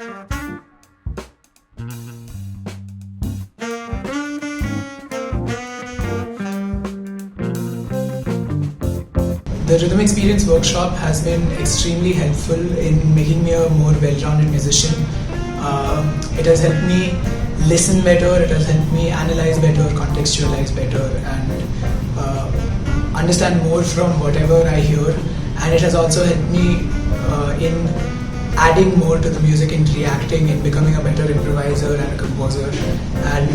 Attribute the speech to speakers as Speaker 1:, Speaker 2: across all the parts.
Speaker 1: The Rhythm Experience workshop has been extremely helpful in making me a more well-rounded musician. It has helped me listen better, it has helped me analyze better, contextualize better, and understand more from whatever I hear. And it has also helped me in adding more to the music, in reacting, in becoming a better improviser and a composer, and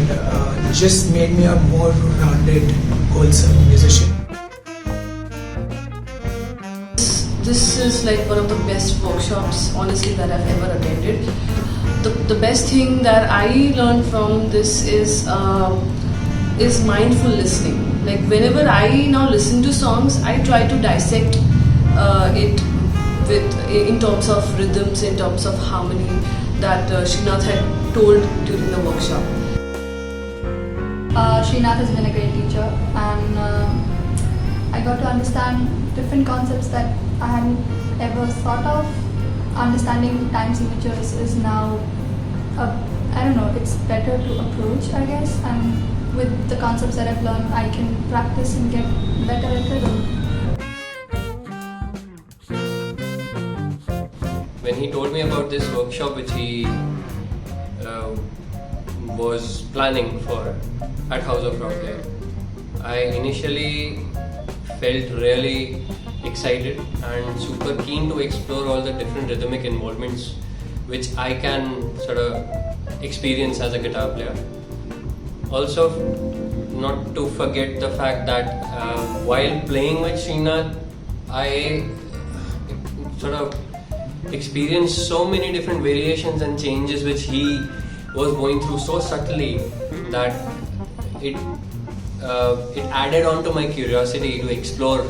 Speaker 1: just made me a more rounded, wholesome musician.
Speaker 2: This is like one of the best workshops, honestly, that I've ever attended. The best thing that I learned from this is mindful listening. Like whenever I now listen to songs, I try to dissect it in terms of rhythms, in terms of harmony that Sreenath had told during the workshop.
Speaker 3: Sreenath has been a great teacher, and I got to understand different concepts that I hadn't ever thought of. Understanding time signatures is now, I don't know, it's better to approach, I guess, and with the concepts that I've learned, I can practice and get better at rhythm.
Speaker 4: When he told me about this workshop which he was planning for at House of Rock, I initially felt really excited and super keen to explore all the different rhythmic involvements which I can sort of experience as a guitar player. Also, not to forget the fact that while playing with Sreenath, I sort of experienced so many different variations and changes which he was going through so subtly that it added on to my curiosity to explore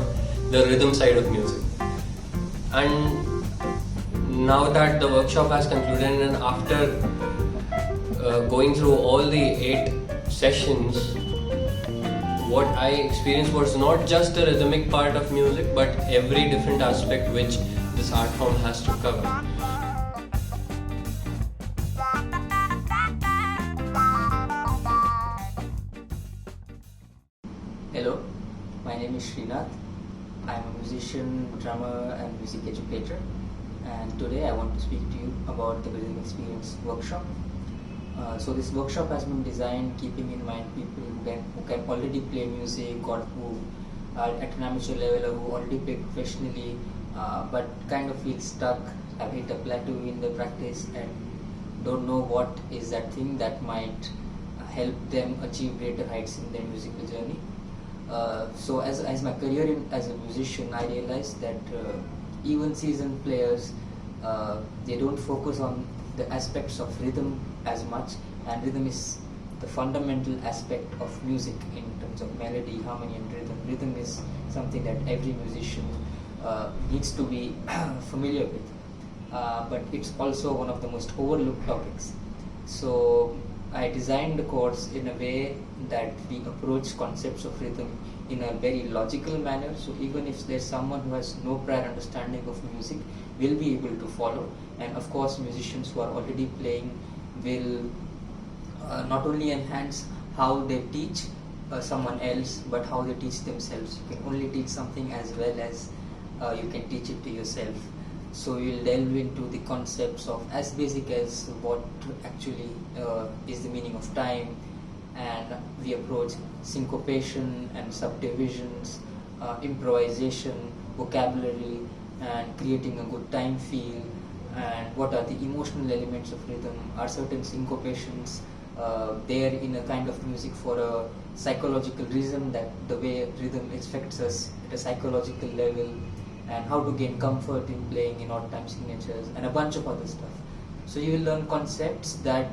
Speaker 4: the rhythm side of music. And now that the workshop has concluded, and after going through all the 8 sessions, what I experienced was not just the rhythmic part of music, but every different aspect which this art form has to cover.
Speaker 5: Hello, my name is Sreenath. I am a musician, drummer and music educator, and today I want to speak to you about the Rhythm Experience workshop. So this workshop has been designed keeping in mind people who can already play music, or who are at an amateur level, or who already play professionally but kind of feel stuck, have hit a plateau in the practice and don't know what is that thing that might help them achieve greater heights in their musical journey. So as my career as a musician, I realized that even seasoned players, they don't focus on the aspects of rhythm as much, and rhythm is the fundamental aspect of music in terms of melody, harmony and rhythm. Rhythm is something that every musician needs to be familiar with, but it's also one of the most overlooked topics. So I designed the course in a way that we approach concepts of rhythm in a very logical manner, so even if there's someone who has no prior understanding of music, will be able to follow. And of course, musicians who are already playing will not only enhance how they teach someone else, but how they teach themselves. You can only teach something as well as you can teach it to yourself. So we'll delve into the concepts of as basic as what actually is the meaning of time, and we approach syncopation and subdivisions, improvisation, vocabulary, and creating a good time feel, and what are the emotional elements of rhythm. Are certain syncopations there in a kind of music for a psychological reason, that the way rhythm affects us at a psychological level, and how to gain comfort in playing in odd time signatures, and a bunch of other stuff. So you will learn concepts that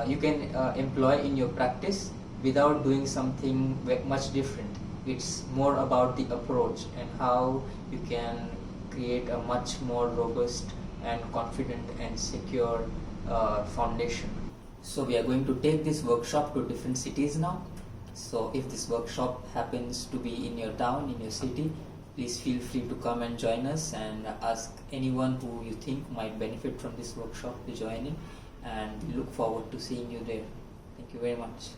Speaker 5: you can employ in your practice without doing something much different. It's more about the approach and how you can create a much more robust and confident and secure foundation. So we are going to take this workshop to different cities now. So if this workshop happens to be in your town, in your city, please feel free to come and join us and ask anyone who you think might benefit from this workshop to join in, and we look forward to seeing you there. Thank you very much.